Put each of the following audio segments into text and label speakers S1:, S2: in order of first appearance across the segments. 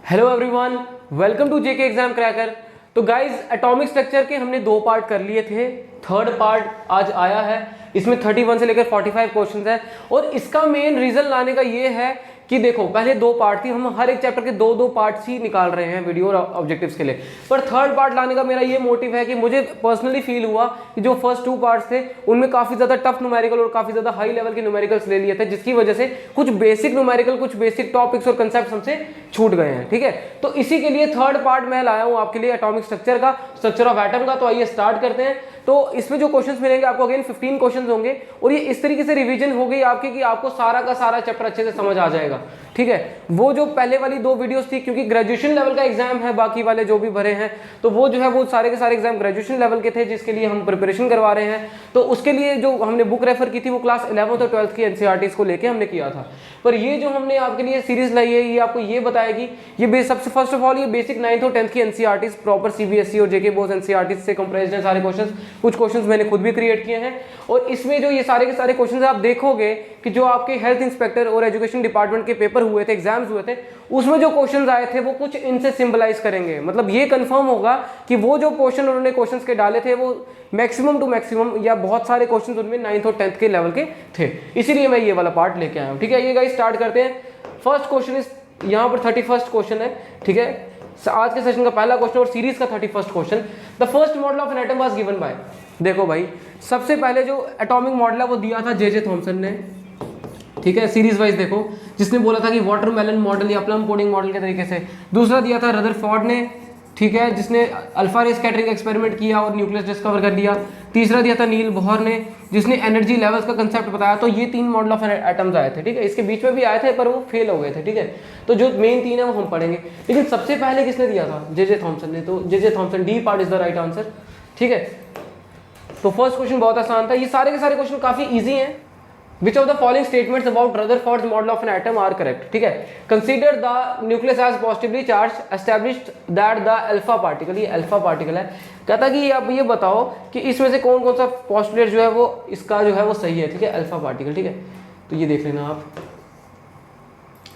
S1: Hello everyone, welcome to JK exam cracker. तो guys atomic structure के हमने 2 part कर लिए थे, थर्ड पार्ट आज आया है। इसमें 31 से लेकर 45 क्वेश्चंस हैं और इसका मेन रीजन लाने का ये है कि देखो पहले 2 पार्ट थी, हम हर एक चैप्टर के 2-2 पार्ट्स ही निकाल रहे हैं वीडियो और ऑब्जेक्टिव्स के लिए। पर थर्ड पार्ट लाने का मेरा ये मोटिव है कि मुझे पर्सनली फील हुआ कि जो फर्स्ट 2 पार्ट्स थे उनमें काफी ज्यादा टफ न्यूमेरिकल और काफी ज्यादा हाई लेवल के न्यूमेरिकल्स ले लिए थे, जिसकी वजह से कुछ बेसिक न्यूमेरिकल, कुछ बेसिक टॉपिक्स और कंसेप्ट हमसे छूट गए हैं। ठीक है, तो इसी के लिए थर्ड पार्ट मैं लाया हूं आपके लिए एटॉमिक स्ट्रक्चर का, स्ट्रक्चर ऑफ एटम का। तो आइए स्टार्ट करते हैं। तो इसमें जो क्वेश्चंस मिलेंगे आपको, अगेन 15 क्वेश्चंस होंगे और ये इस तरीके से रिवीजन हो गई आपकी कि आपको सारा का सारा चैप्टर अच्छे से समझ आ जाएगा। ठीक है, वो जो पहले वाली 2 वीडियोस थी, क्योंकि ग्रेजुएशन लेवल का एग्जाम है, बाकी वाले जो भी भरे हैं तो वो जो है वो सारे के सारे एग्जाम ग्रेजुएशन लेवल के थे, जिसके लिए हम प्रिपरेशन करवा रहे हैं। तो उसके लिए जो हमने बुक रेफर की थी वो क्लास 11th और 12th की एनसीईआरटीज को लेके हमने किया था। पर ये जो हमने आपके लिए सीरीज लाई है, ये आपको ये बताएगी, ये सबसे फर्स्ट ऑफ ऑल ये बेसिक 9th और 10th की एनसीईआरटीज प्रॉपर सीबीएसई और जेके बोर्ड एनसीईआरटीज से कंप्राइज्ड है सारे क्वेश्चंस। कुछ क्वेश्चंस मैंने खुद भी क्रिएट किए हैं और इसमें जो ये सारे के सारे क्वेश्चंस आप देखोगे कि जो आपके हेल्थ इंस्पेक्टर और एजुकेशन डिपार्टमेंट के पेपर हुए थे, एग्जाम्स हुए थे, उसमें जो क्वेश्चंस आए थे वो कुछ इनसे सिंबलाइज करेंगे। मतलब ये कंफर्म होगा कि वो जो क्वेश्चन उन्होंने क्वेश्चंस के डाले थे वो मैक्सिमम टू मैक्सिमम या बहुत सारे क्वेश्चंस उनमें 9th और 10th के लेवल के थे, इसीलिए मैं ये वाला पार्ट लेके आया हूँ। ठीक है, ये गाइस स्टार्ट करते हैं। फर्स्ट क्वेश्चन इस यहाँ पर 31st क्वेश्चन है। ठीक है, आज के सेशन का पहला क्वेश्चन और सीरीज का 31st question. The first model of an atom was given by. देखो भाई, सबसे पहले जो एटॉमिक मॉडल है वो दिया था जे थॉमसन ने। ठीक है, सीरीज वाइज देखो, जिसने बोला था कि वाटरमेलन मॉडल या प्लम पुडिंग मॉडल के तरीके से। दूसरा दिया था रदरफोर्ड ने, ठीक है, जिसने अल्फा रे स्कैटरिंग एक्सपेरिमेंट किया और न्यूक्लियस डिस्कवर कर दिया। तीसरा दिया था नील बोहर ने, जिसने एनर्जी लेवल्स का कंसेप्ट बताया। तो ये 3 मॉडल ऑफ एटम्स आए थे। ठीक है, इसके बीच में भी आए थे पर वो फेल हो गए थे। ठीक है, तो जो मेन 3 है वो हम पढ़ेंगे। लेकिन सबसे पहले किसने दिया था? जे थॉमसन ने। तो J Thomson, D part is the right answer. ठीक है, तो फर्स्ट क्वेश्चन बहुत आसान था। ये सारे के सारे क्वेश्चन काफी इजी हैं। Which of the following statements about Rutherford's model of an atom are correct? ठीक है, consider the nucleus as positively charged, established that the alpha particle, ये alpha particle है, कहता कि आप ये बताओ कि इसमें से कौन कौन सा पोस्टुलेट जो है वो इसका जो है वो सही है। ठीक है, अल्फा पार्टिकल। ठीक है, तो ये देख लेना आप।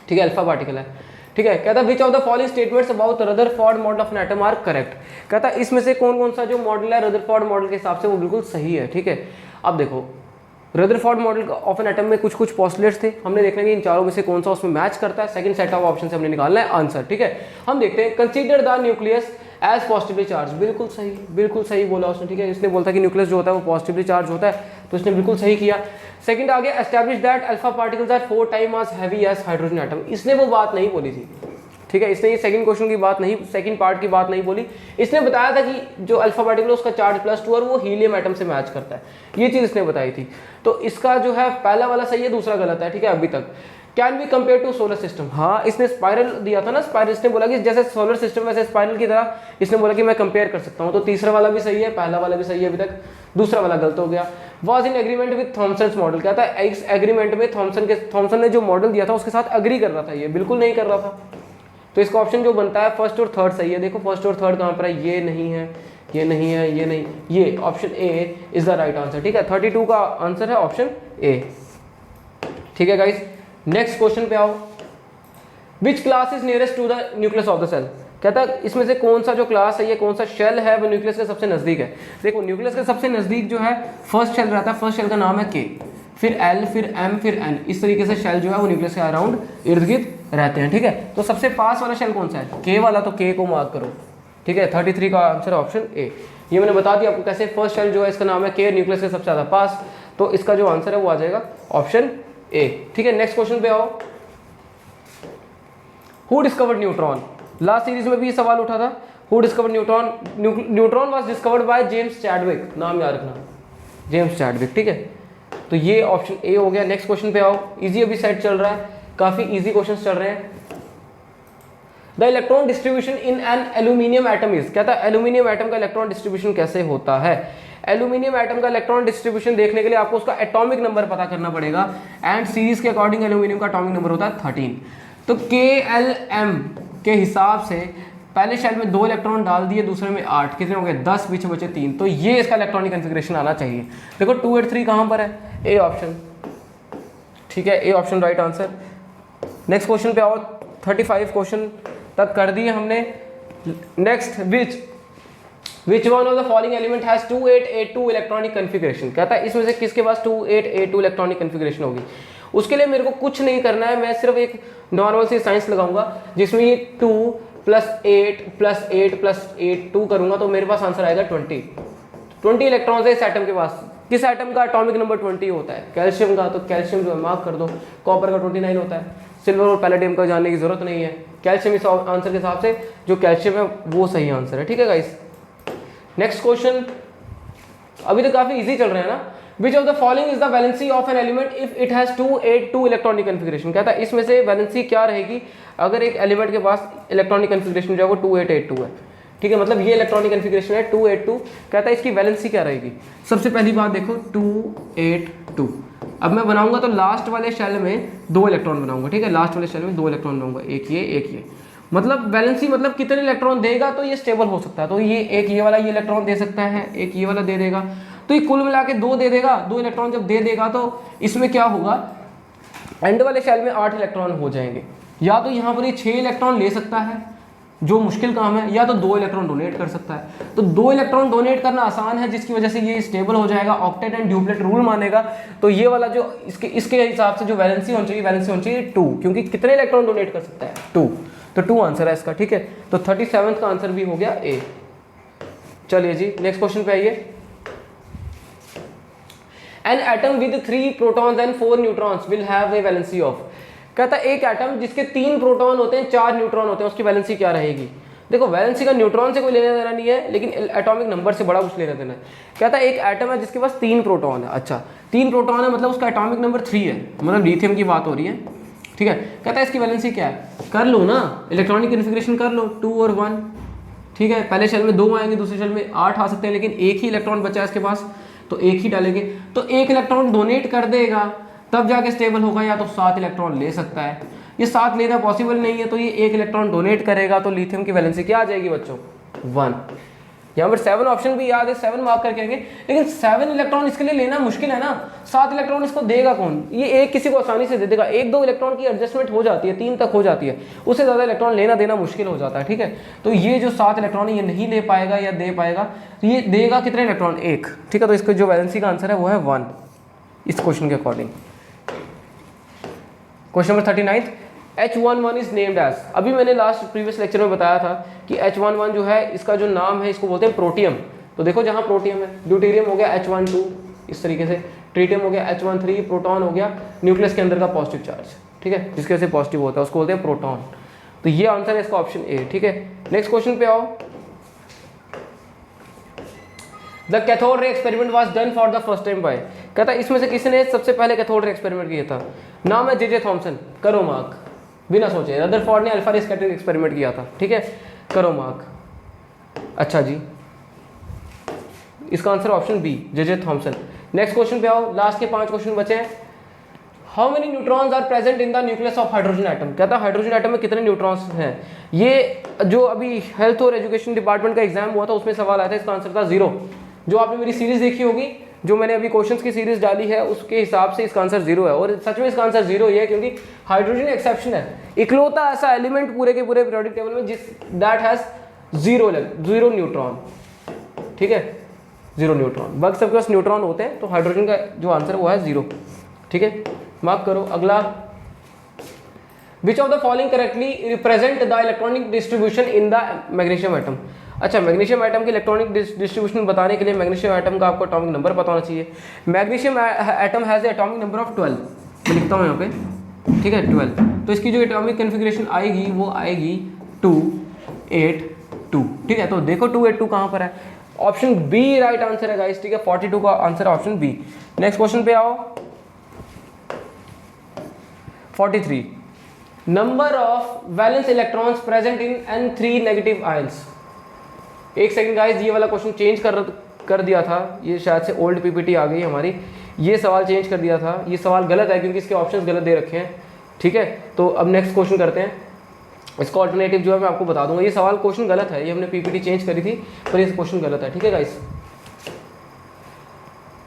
S1: ठीक है, अल्फा पार्टिकल है। ठीक है, कहता which of the following statements about Rutherford model of an atom are correct. कहता इसमें से कौन कौन सा जो मॉडल है रदरफोर्ड मॉडल के हिसाब से वो बिल्कुल सही है। ठीक है, अब देखो Rutherford model of an atom में कुछ कुछ पोस्टुलेट्स थे, हमने देखना कि इन चारों में से कौन सा उसमें मैच करता है। सेकंड सेट ऑफ ऑप्शन से हमने निकालना है आंसर। ठीक है, हम देखते हैं। Consider the nucleus as positively charge, बिल्कुल सही बोला उसने। ठीक है, इसने बोलता कि न्यूक्लियस जो होता है वो पॉजिटिवली चार्ज होता है, तो इसने बिल्कुल सही किया। सेकंड आगे, establish that alpha particles are 4 time as heavy as hydrogen atom. इसने वो बात नहीं बोली थी। ठीक है, इसने ये सेकंड क्वेश्चन की बात नहीं, सेकंड पार्ट की बात नहीं बोली। इसने बताया था कि जो अल्फा पार्टिकल है उसका चार्ज +2 और वो हीलियम एटम से मैच करता है, ये चीज इसने बताई थी। तो इसका जो है पहला वाला सही है, दूसरा गलत है। ठीक है, अभी तक। Can be compare to solar system, हाँ इसने स्पाइरल दिया था ना, स्पाइरल इसने बोला कि जैसे सोलर सिस्टम वैसे स्पाइरल की तरह इसने बोला कि मैं कंपेयर कर सकता हूँ। तो तीसरा वाला भी सही है, पहला वाला भी सही है अभी तक, दूसरा वाला गलत हो गया। Was in agreement with Thomson's model, कहता है इस एग्रीमेंट में थॉमसन ने जो मॉडल दिया था उसके साथ अग्री कर रहा था, ये बिल्कुल नहीं कर रहा था। तो इसका ऑप्शन जो बनता है फर्स्ट और थर्ड सही है। देखो फर्स्ट और थर्ड कहाँ पर है, ये नहीं है, ये नहीं है, ये नहीं, ये option A is the right answer. ठीक है, 32 का आंसर है ऑप्शन ए। ठीक है गाइस, नेक्स्ट क्वेश्चन पे आओ। Which class is nearest to the nucleus of the cell, कहता है इसमें से कौन सा जो क्लास है, ये कौन सा शेल है वो न्यूक्लियस के सबसे नजदीक है। देखो न्यूक्लियस के सबसे नजदीक जो है फर्स्ट शेल रहता है, फर्स्ट शेल का नाम है के, फिर एल, फिर एम, फिर एन, इस तरीके से शेल जो है वो न्यूक्लियस के अराउंड इर्द गिर्द रहते हैं। ठीक है, तो सबसे पास वाला शेल कौन सा है? के वाला, तो के को मार्क करो। ठीक है, 33 का आंसर ऑप्शन ए। ये मैंने बता दिया आपको कैसे। फर्स्ट शेल जो है इसका नाम है के, न्यूक्लियस के सबसे ज्यादा पास, तो इसका जो आंसर है वो आ जाएगा ऑप्शन ए। ठीक है, नेक्स्ट क्वेश्चन पे आओ। Who discovered neutron, last series में भी ये सवाल उठा था। Who discovered neutron, neutron was discovered by James Chadwick, नाम याद रखना, जेम्स चैडविक। ठीक है, तो ये ऑप्शन ए हो गया। नेक्स्ट क्वेश्चन पे आओ, इजी अभी सेट चल रहा है, काफी इजी क्वेश्चंस चल रहे हैं। The electron distribution in an aluminium atom is, कहता है एल्यूमिनियम एटम का इलेक्ट्रॉन डिस्ट्रीब्यूशन कैसे होता है। एल्यूमिनियम एटम का इलेक्ट्रॉन डिस्ट्रीब्यूशन देखने के लिए आपको उसका एटॉमिक नंबर पता करना पड़ेगा, एंड सीरीज के अकॉर्डिंग एल्यूमिनियम का एटॉमिक नंबर होता है 13। तो KLM के हिसाब से पहले शेल में 2 इलेक्ट्रॉन डाल दिए, दूसरे में 8, कितने हो गए 10, पीछे बचे 3। तो ये इसका इलेक्ट्रॉनिक कॉन्फ़िगरेशन आना चाहिए। देखो 2 और 3 कहाँ पर है, ए ऑप्शन। ठीक है, A option right answer. Next question पे आओ, 35 क्वेश्चन तक कर दिए हमने। Next, which one of the following element has 2882 electronic configuration. कहता है इसमें से किसके पास 2882 इलेक्ट्रॉनिक कन्फिग्रेशन होगी। उसके लिए मेरे को कुछ नहीं करना है, मैं सिर्फ एक नॉर्मल सी साइंस लगाऊंगा जिसमें ये 2 + 8 + 8 + 8 2 करूंगा तो मेरे पास आंसर आएगा 20 इलेक्ट्रॉन्स है इस एटम के पास। किस एटम का एटॉमिक नंबर 20 होता है? कैल्शियम का। तो कैल्शियम जो है मार्क कर दो। कॉपर का 29 होता है। सिल्वर और पैलेडियम का जानने की जरूरत नहीं है। कैल्शियम इस आंसर के हिसाब से जो कैल्शियम है वो सही आंसर है। ठीक है गाइस, नेक्स्ट क्वेश्चन। अभी तो काफी इजी चल रहे हैं ना। विच of the following is the valency of an element if it has 282 electronic configuration. कहता है इसमें से वैलेंसी क्या रहेगी अगर एक एलिमेंट के पास इलेक्ट्रॉनिक कन्फिग्रेशन जो है वो 2882 है। ठीक है, मतलब ये इलेक्ट्रॉनिक कन्फिग्रेशन है 282। कहता है इसकी वैलेंसी क्या रहेगी। सबसे पहली बात देखो 282। अब मैं बनाऊंगा तो लास्ट वाले शेल में 2 इलेक्ट्रॉन बनाऊंगा। ठीक है, लास्ट वाले शेल में 2 इलेक्ट्रॉन बनाऊंगा, एक ये। मतलब बैलेंसी मतलब कितने इलेक्ट्रॉन देगा तो ये स्टेबल हो सकता है। तो ये एक ये वाला ये इलेक्ट्रॉन दे सकता है, एक ये वाला दे देगा, तो ये कुल मिला के 2 दे देगा। 2 इलेक्ट्रॉन जब दे देगा तो इसमें क्या होगा, एंड वाले शेल में 8 इलेक्ट्रॉन हो जाएंगे। या तो यहाँ पर ये 6 इलेक्ट्रॉन ले सकता है जो मुश्किल काम है, या तो 2 इलेक्ट्रॉन डोनेट कर सकता है। तो 2 इलेक्ट्रॉन डोनेट करना आसान है जिसकी वजह से ये स्टेबल हो जाएगा, ऑक्टेट एंड ड्यूप्लेट रूल मानेगा। तो ये वाला जो इसके हिसाब से जो वैलेंसी होनी चाहिए 2, क्योंकि कितने इलेक्ट्रॉन डोनेट कर सकता है 2। तो 2 आंसर है इसका। ठीक है, तो 37 का आंसर भी हो गया ए। चलिए जी नेक्स्ट क्वेश्चन पे आइए। An atom with 3 protons and 4 neutrons will have a valency of. कहता है एक एटम जिसके 3 प्रोटॉन होते हैं 4 न्यूट्रॉन होते हैं उसकी वैलेंसी क्या रहेगी। देखो वैलेंसी का न्यूट्रॉन से कोई लेना देना नहीं है, लेकिन एटॉमिक नंबर से बड़ा कुछ लेना देना है। कहता है एक एटम है जिसके पास 3 प्रोटॉन है। अच्छा 3 प्रोटॉन है मतलब उसका एटॉमिक नंबर 3 है, मतलब लिथियम की बात हो रही है। ठीक है, कहता है इसकी वैलेंसी क्या है। कर लो ना, इलेक्ट्रॉनिक कन्फिग्रेशन कर लो 2 और 1। ठीक है, पहले शेल में 2 आएंगे, दूसरे शेल में 8 आ सकते हैं, लेकिन एक ही इलेक्ट्रॉन बचा है इसके पास तो एक ही डालेंगे। तो 1 इलेक्ट्रॉन डोनेट कर देगा तब जाके स्टेबल होगा, या तो 7 इलेक्ट्रॉन ले सकता है। ये 7 लेना पॉसिबल नहीं है तो ये 1 इलेक्ट्रॉन डोनेट करेगा। तो लिथियम की वैलेंसी क्या आ जाएगी बच्चों 1। यहाँ पर 7 ऑप्शन भी याद है, 7 मार्क करके आएंगे, लेकिन 7 इलेक्ट्रॉन इसके लिए लेना मुश्किल है ना। 7 इलेक्ट्रॉन इसको देगा कौन, ये एक किसी को आसानी से दे देगा। 1-2 इलेक्ट्रॉन की एडजस्टमेंट हो जाती है, 3 तक हो जाती है, उससे ज़्यादा इलेक्ट्रॉन लेना देना मुश्किल हो जाता है। ठीक है, तो ये जो 7 इलेक्ट्रॉन है ये नहीं ले पाएगा या दे पाएगा, तो ये देगा कितने इलेक्ट्रॉन 1। ठीक है, तो इसका जो वैलेंसी का आंसर है वो है 1 इस क्वेश्चन के अकॉर्डिंग। Question number 39, H11 is named as. अभी मैंने लास्ट प्रीवियस लेक्चर में बताया था कि H11 जो है इसका जो नाम है इसको बोलते हैं प्रोटियम। तो देखो जहाँ प्रोटियम है, ड्यूटेरियम हो गया H12 इस तरीके से, ट्रीटियम हो गया H13, प्रोटॉन हो गया न्यूक्लियस के अंदर का पॉजिटिव चार्ज। ठीक है, जिसके वजह से पॉजिटिव होता है उसको बोलते हैं प्रोटॉन। तो ये आंसर है इसका ऑप्शन ए। ठीक है, नेक्स्ट क्वेश्चन पे आओ। The cathode ray experiment was done for the first time by. कहता है इसमें से किसी ने सबसे पहले कैथोड रे एक्सपेरिमेंट किया था। नाम है जे थॉमसन। करो मार्क बिना सोचे। रदरफोर्ड ने अल्फा रे स्कैटरिंग एक्सपेरिमेंट किया था। ठीक है, करो मार्क। अच्छा जी, इसका answer option B J Thomson. Next question पे आओ, लास्ट के 5 क्वेश्चन बचे हैं। How many neutrons are present in the nucleus of hydrogen atom. कहता है हाइड्रोजन एटम में कितने न्यूट्रॉन्स हैं। ये जो अभी हेल्थ और एजुकेशन डिपार्टमेंट का एग्जाम हुआ था उसमें सवाल आया था, इसका आंसर था 0। जो आपने मेरी सीरीज देखी होगी, जो मैंने अभी क्वेश्चंस की सीरीज डाली है उसके हिसाब से इसका आंसर 0 है। और सच में इसका आंसर 0 ही है, क्योंकि हाइड्रोजन एक्सेप्शन है, इकलौता ऐसा एलिमेंट पूरे के पूरे पीरियोडिक टेबल में जिस दैट हैज 0 न्यूट्रॉन। ठीक है, 0 न्यूट्रॉन। बाकी सबके पास न्यूट्रॉन होते हैं, तो हाइड्रोजन का जो आंसर है वो है 0। ठीक है, मार्क करो। अगला, विच of the following correctly represent the electronic distribution in the magnesium atom. अच्छा, मैग्नीशियम एटम की इलेक्ट्रॉनिक डिस्ट्रीब्यूशन बताने के लिए मैग्नीशियम एटम का आपको एटॉमिक नंबर पता होना चाहिए। Magnesium atom has atomic number of 12। मैं लिखता हूँ यहाँ पे। ठीक है, 12। तो इसकी जो एटॉमिक कन्फिग्रेशन आएगी वो आएगी 282। ठीक है, तो देखो 282 कहाँ पर है। ऑप्शन बी राइट आंसर है गाइस। ठीक है, 42 का आंसर है ऑप्शन बी। नेक्स्ट क्वेश्चन पे आओ। 43, number of valence electrons present in N3 negative ions. एक सेकंड गाइस, ये वाला क्वेश्चन चेंज कर दिया था, ये शायद से ओल्ड पीपीटी आ गई हमारी। ये सवाल चेंज कर दिया था, ये सवाल गलत है क्योंकि इसके ऑप्शंस गलत दे रखे हैं। ठीक है, तो अब नेक्स्ट क्वेश्चन करते हैं। इसका ऑल्टरनेटिव जो है मैं आपको बता दूंगा। ये सवाल क्वेश्चन गलत है, ये हमने पीपीटी चेंज करी थी पर ये क्वेश्चन गलत है। ठीक है गाइस,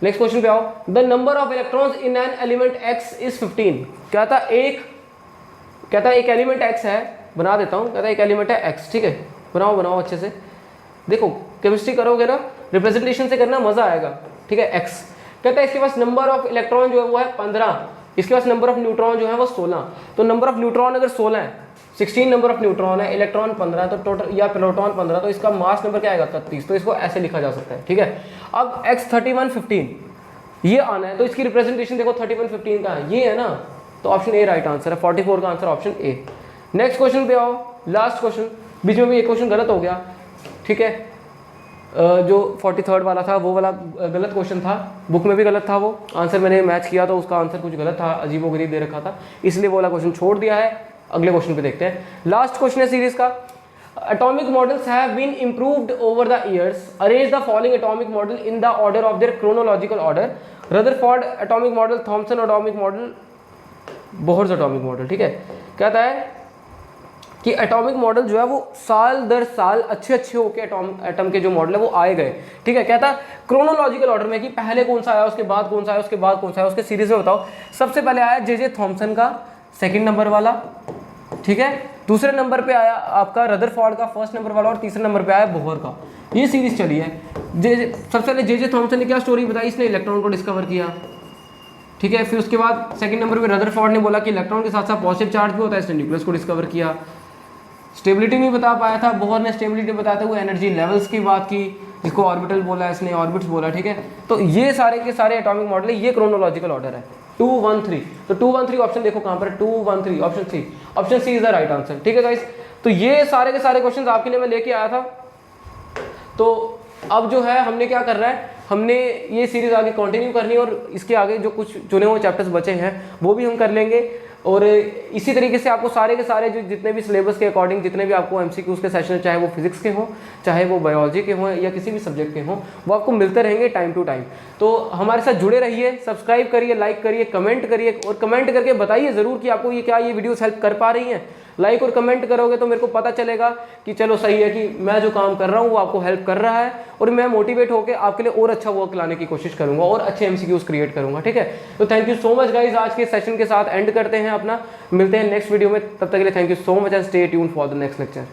S1: नेक्स्ट क्वेश्चन पे आओ। The number of electrons in an element X is 15। कहता एक एलिमेंट X है बना देता हूँ। कहता है एक एलिमेंट है x, ठीक है, बनाओ अच्छे से। देखो केमिस्ट्री करोगे ना, रिप्रेजेंटेशन से करना मजा आएगा, ठीक है। x कहता है इसके पास नंबर ऑफ इलेक्ट्रॉन जो है वो है 15, इसके पास नंबर ऑफ न्यूट्रॉन जो है वो 16। तो नंबर ऑफ न्यूट्रॉन अगर 16 है, 16 नंबर ऑफ न्यूट्रॉन है, इलेक्ट्रॉन 15, तो टोटल या प्रोटॉन 15, तो इसका मास नंबर क्या आएगा 31। तो इसको ऐसे लिखा जा सकता है, ठीक है। अब x 31 15 ये आना है, तो इसकी रिप्रेजेंटेशन देखो 31 15 का है, ये है ना, तो ऑप्शन ए राइट आंसर है। 44 का answer option A. Next question पे आओ, लास्ट क्वेश्चन। बीच में भी एक क्वेश्चन गलत हो गया, ठीक है, जो 43rd वाला था वो वाला गलत क्वेश्चन था, बुक में भी गलत था वो आंसर, मैंने मैच किया तो उसका आंसर कुछ गलत था, अजीबोगरीब दे रखा था, इसलिए वो वाला क्वेश्चन छोड़ दिया है। अगले क्वेश्चन पे देखते हैं, लास्ट क्वेश्चन है सीरीज का। Atomic models have been improved over the years. Arrange the following atomic model in the order of their chronological order. Rutherford atomic model, Thomson atomic model, Bohr's atomic model, ठीक है। कहता है कि atomic model जो है वो साल दर साल अच्छे होके एटम के जो मॉडल है वो आए गए, ठीक है। कहता है क्रोनोलॉजिकल ऑर्डर में कि पहले कौन सा आया, उसके बाद कौन सा आया, उसके बाद कौन सा आया, उसके सीरीज में बताओ। सबसे पहले आया जे थॉमसन का सेकंड नंबर वाला, ठीक है। दूसरे नंबर पे आया आपका रदरफोर्ड का फर्स्ट नंबर वाला, और तीसरे नंबर पे आया बोहर का। ये सीरीज चली है। सबसे पहले जे थॉमसन ने क्या स्टोरी बताई, इसने इलेक्ट्रॉन को डिस्कवर किया, ठीक है। फिर उसके बाद सेकंड नंबर पे रदरफोर्ड ने बोला कि इलेक्ट्रॉन के साथ साथ पॉजिटिव चार्ज भी होता है, इसने न्यूक्लियस को डिस्कवर किया। स्टेबिलिटी नहीं बता पाया था, बोहर ने स्टेबिलिटी बताते हुए एनर्जी लेवल्स की बात की, जिसको ऑर्बिटल बोला, इसने ऑर्बिट्स बोला, ठीक है। तो ये सारे के सारे एटॉमिक मॉडल है, ये क्रोनोलॉजिकल ऑर्डर है 213। तो 213 ऑप्शन देखो कहाँ पर है, 213 option C. Option C is the right answer, ठीक है गाइस। तो ये सारे के सारे क्वेश्चंस आपके लिए मैं लेके आया था। तो अब जो है हमने क्या कर रहा है, हमने ये सीरीज आगे कंटिन्यू करनी है, और इसके आगे जो कुछ चुने हुए चैप्टर्स बचे हैं वो भी हम कर लेंगे। और इसी तरीके से आपको सारे के सारे जो जितने भी सिलेबस के अकॉर्डिंग जितने भी आपको एमसीक्यूज के सेशन, चाहे वो फिजिक्स के हों, चाहे वो बायोलॉजी के हों, या किसी भी सब्जेक्ट के हों, वो आपको मिलते रहेंगे टाइम टू टाइम। तो हमारे साथ जुड़े रहिए, सब्सक्राइब करिए, लाइक करिए, कमेंट करिए, और कमेंट करके बताइए ज़रूर कि आपको ये वीडियोस हेल्प कर पा रही हैं। लाइक और कमेंट करोगे तो मेरे को पता चलेगा कि चलो सही है, कि मैं जो काम कर रहा हूँ वो आपको हेल्प कर रहा है, और मैं मोटिवेट होकर आपके लिए और अच्छा वर्क लाने की कोशिश करूँगा और अच्छे एमसीक्यूज क्रिएट करूँगा, ठीक है। तो thank you so much guys, आज के सेशन के साथ एंड करते हैं अपना, मिलते हैं नेक्स्ट वीडियो में, तब तक के लिए thank you so much and stay tuned for the next lecture.